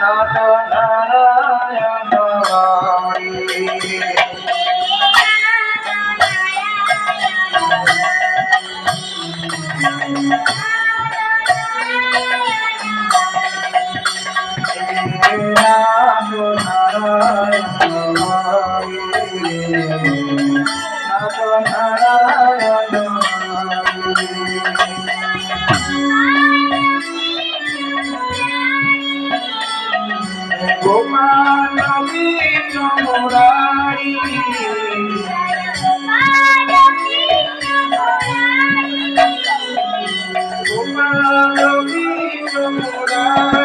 Nath Narayan Hari. Nath Narayan Hari, Nath Narayan Hari. Gopal Krishna Murari, Gopal Krishna Murari.